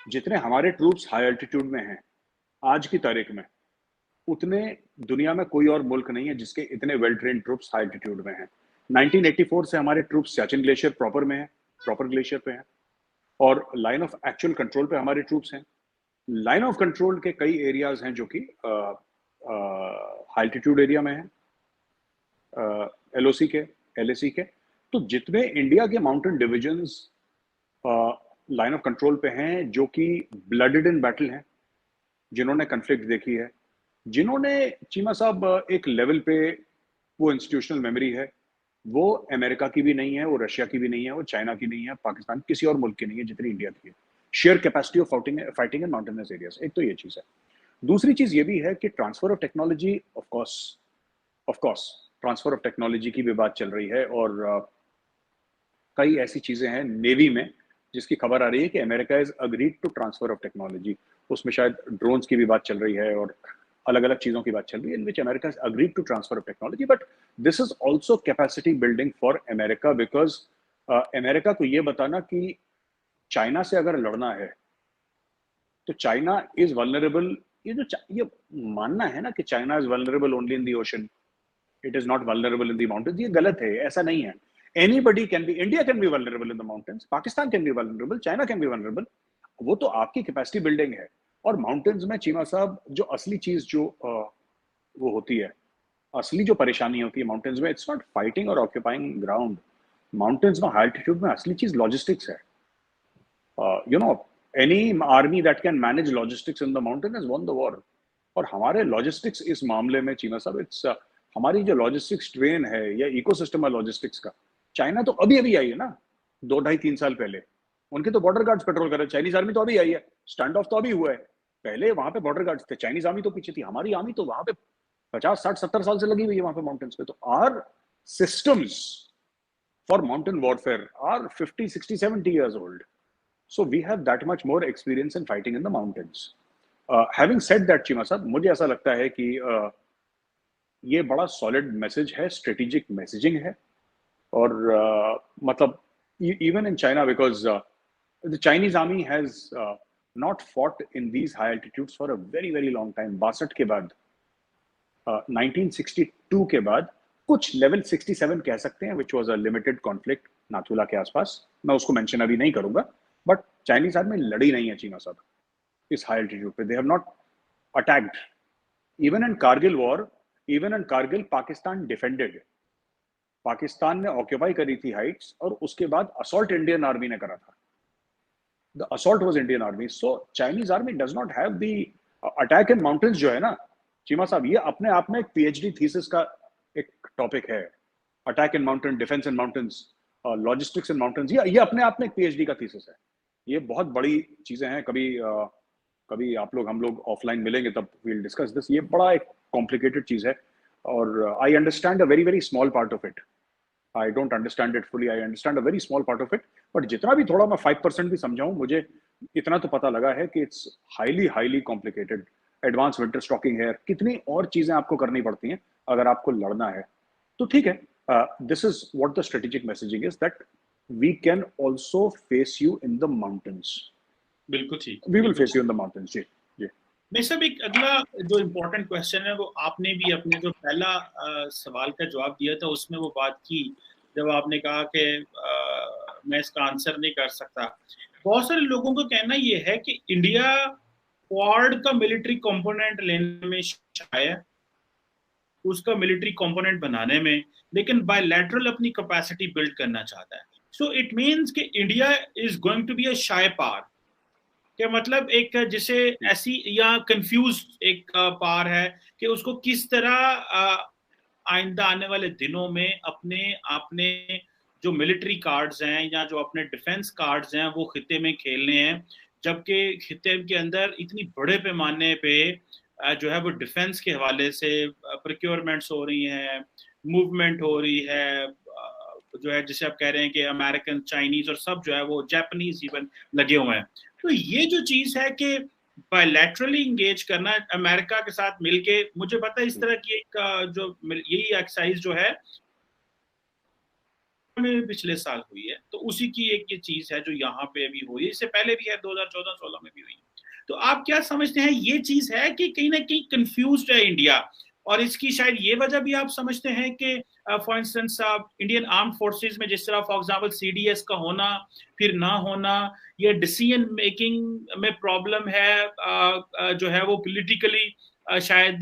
जितने हमारे troops high altitude में हैं आज की तारीख में, उतने दुनिया में कोई और मुल्क नहीं है जिसके इतने well trained troops high altitude में हैं। 1984 से हमारे ट्रूप्स सियाचिन ग्लेशियर प्रॉपर में हैं, प्रॉपर ग्लेशियर पे हैं, और लाइन ऑफ एक्चुअल कंट्रोल पे हमारे ट्रूप्स हैं। लाइन ऑफ कंट्रोल के कई एरियाज हैं जो कि हाई एल्टीट्यूड एरिया में हैं, एलओसी के, एलएसी के। तो जितने इंडिया के mountain divisions line of control पे हैं, जो कि ब्लडेड इन बैटल हैं, जिन्होंने कन्फ्लिक्ट देखी है, जिन्होंने चीमा साहब एक लेवल पे वो इंस्टीट्यूशनल मेमोरी है, वो अमेरिका की भी नहीं है, वो रशिया की भी नहीं है, वो चाइना की नहीं है, पाकिस्तान किसी और मुल्क की नहीं है जितनी इंडिया की है। Share capacity of fighting in mountainous areas, एक तो ये चीज है। दूसरी चीज ये भी है कि transfer of technology, of course transfer of technology की भी बात चल रही है, और कई ऐसी चीजें हैं नेवी में जिसकी खबर आ रही है कि America is agreed to transfer of technology. उसमें शायद ड्रोन्स की भी बात चल रही है और अलग अलग चीजों की बात चल रही है, in which America is agreed to transfer of technology. But this is also capacity building for America, because America को ये बताना कि चाइना से अगर लड़ना है तो चाइना इज वल्नरेबल। ये मानना है ना कि China is vulnerable only in the ocean, it is not vulnerable in the mountains, ये गलत है, ऐसा नहीं है। Anybody can be, India can be vulnerable in the mountains, Pakistan can be vulnerable, China can be vulnerable. वो तो आपकी capacity building है। और माउंटेन्स में चीमा साहब जो असली चीज जो वो होती है, असली जो परेशानी होती है माउंटेन्स में, इट्स नॉट फाइटिंग और ऑक्यूपाइंग ग्राउंड। माउंटेन्स में हाई एल्टीट्यूड में असली चीज लॉजिस्टिक्स है। You know, any army that can manage logistics in the mountain has won the war. और हमारे लॉजिस्टिक्स इस मामले में चीमा साहब, इट्स हमारी जो लॉजिस्टिक्स ट्रेन है या इकोसिस्टम है लॉजिस्टिक्स का, चाइना तो अभी अभी आई है ना, 2 ढाई 3 साल पहले। उनके तो बॉर्डर गार्ड्स पेट्रोल कर रहे हैं, चाइनीज आर्मी तो अभी आई है, स्टैंड ऑफ तो अभी हुआ है। पहले वहां पे बॉर्डर गार्ड्स थे, चाइनीज आर्मी तो पीछे थी, हमारी आर्मी तो वहां पे 50 60 70 साल से लगी हुई है वहां पे माउंटेन्स पे। तो are systems for mountain warfare are 50 60 70 years old. So we have that much more experience in fighting in the mountains. Having said that, Cheema साहब, मुझे ऐसा लगता है कि ये बड़ा सॉलिड मैसेज है, स्ट्रेटेजिक मैसेजिंग है। और मतलब even in China, because the Chinese army has not fought in these high altitudes for a very very long time. 62 के बाद, 1962 के बाद कुछ लेवल 67 कह सकते हैं, which was a limited conflict Nathula के आसपास, मैं उसको मेंशन अभी नहीं करूंगा। बट चाइनीज आर्मी लड़ी नहीं है चीमा साहब इस हाई एल्टीट्यूड पे, they have not attacked. Even in Kargil war, even in Kargil Pakistan defended, Pakistan ने ऑक्यूपाई करी थी हाइट्स, और उसके बाद असॉल्ट इंडियन आर्मी ने करा था। The assault was Indian army. So Chinese army does not have the attack in mountains जो है ना चीमा साहब, ये अपने आप में एक पीएचडी थीसिस का एक टॉपिक है। Attack in mountain, defence in mountains, logistics in mountains, ये अपने आप में एक पीएचडी का थीसिस है। ये बहुत बड़ी चीजें हैं। कभी आप लोग, हम लोग ऑफलाइन मिलेंगे तब वील डिस्कस दिस। ये बड़ा एक कॉम्प्लिकेटेड चीज है, और I understand a very very small part of it. I don't understand it fully, I understand a very small part of it. But जितना भी थोड़ा मैं 5% भी समझाऊं, मुझे इतना तो पता लगा है कि it's highly highly complicated. Advance winter stocking है, कितनी और चीजें आपको करनी पड़ती हैं अगर आपको लड़ना है। तो ठीक है, this is what the strategic messaging is, that we can also face you in the mountains. बिल्कुल ठीक, we will face you in the mountains. जी जी। मैं सब एक अगला जो इम्पोर्टेंट क्वेश्चन है, वो आपने भी अपने जो पहला सवाल का जवाब दिया था उसमें वो बात की, जब आपने कहा कि मैं इसका आंसर नहीं कर सकता। बहुत सारे लोगों का कहना ये है कि इंडिया क्वाड का मिलिट्री कंपोनेंट लेने में शाय है, उसका मिलिट्री कंपोनेंट बनाने में, लेकिन बायलैटरल अपनी कैपेसिटी बिल्ड करना चाहता है। सो इट मींस कि India is going to be a shy power, क्या मतलब एक जिसे ऐसी या कंफ्यूज एक पार है कि उसको किस तरह आइंदा आने वाले दिनों में अपने आपने जो मिलिट्री कार्ड्स हैं या जो अपने डिफेंस कार्ड्स हैं वो खिते में खेलने हैं, जबकि खिते के अंदर इतनी बड़े पैमाने पे जो है वो डिफेंस के हवाले से प्रोक्योरमेंट्स हो रही हैं, मूवमेंट हो रही है, जो है जिसे आप कह रहे हैं कि अमेरिकन, चाइनीज और सब जो है वो जापानीज इवन लगे हुए हैं। तो ये जो चीज है कि बायलैटरली इंगेज करना अमेरिका के साथ मिलके, मुझे पता है इस तरह की एक जो यही एक्सरसाइज जो है में पिछले साल हुई है, तो उसी की एक ये चीज है जो यहाँ पे अभी हुई है, इससे पहले भी है 2014-16 में भी हुई है। तो आप क्या समझते हैं, ये चीज है कि कहीं ना कहीं कंफ्यूज्ड है इंडिया, और इसकी शायद ये वजह भी आप समझते हैं कि फॉर इंस्टेंस आप इंडियन आर्म फोर्सेस में जिस तरह फॉर एग्जांपल सीडीएस का होना फिर ना होना, ये डिसीजन मेकिंग में प्रॉब्लम है, जो है वो पॉलिटिकली शायद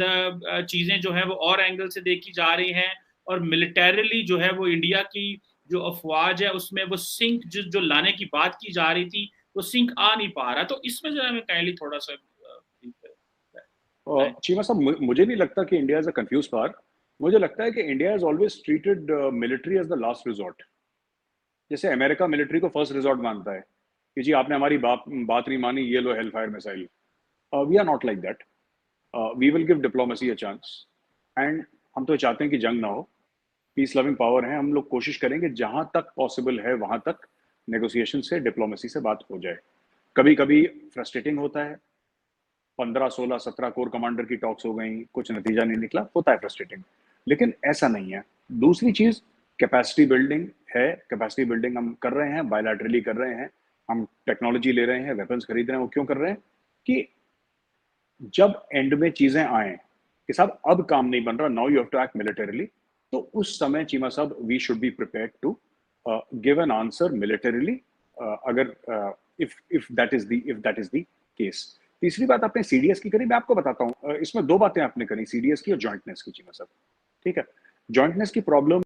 चीजें जो है वो और एंगल से देखी जा रही हैं, और मिलिटरीली जो है वो इंडिया की जो अफवाज है उसमें वो सिंक जो लाने की बात की जा रही थी वो सिंक आ नहीं पा रहा। तो इसमें जरा मैं काइंडली थोड़ा सा चीमा साहब, मुझे नहीं लगता कि India is a confuse power. मुझे लगता है कि India is always treated military as the last resort. जैसे अमेरिका मिलिट्री को फर्स्ट रिजॉर्ट मानता है कि जी आपने हमारी बात नहीं मानी, ये लो hell fire missile. We are not like that. We will give diplomacy a chance, and हम तो चाहते हैं कि जंग ना हो। पीस लविंग पावर है, हम लोग कोशिश करेंगे जहां तक पॉसिबल है वहां तक नेगोशिएशन से, डिप्लोमेसी से बात हो जाए। कभी कभी फ्रस्ट्रेटिंग होता है, 15 16 17 कोर कमांडर की टॉक्स हो गई, कुछ नतीजा नहीं निकला, होता है फ्रस्ट्रेटिंग, लेकिन ऐसा नहीं है। दूसरी चीज कैपेसिटी बिल्डिंग है। कैपेसिटी बिल्डिंग हम कर रहे हैं, बायलैटरली कर रहे हैं, हम टेक्नोलॉजी ले रहे हैं, वेपन्स खरीद रहे हैं। वो क्यों कर रहे हैं कि जब एंड में चीजें आए कि साहब अब काम नहीं बन रहा, now you have to act militarily, तो उस समय चीमा साहब we should be prepared to give an answer militarily, अगर if that is the case. तीसरी बात आपने सीडीएस की करी, मैं आपको बताता हूँ। इसमें दो बातें आपने करी, सीडीएस की और जॉइंटनेस की, चीमा साहब। ठीक है, जॉइंटनेस की प्रॉब्लम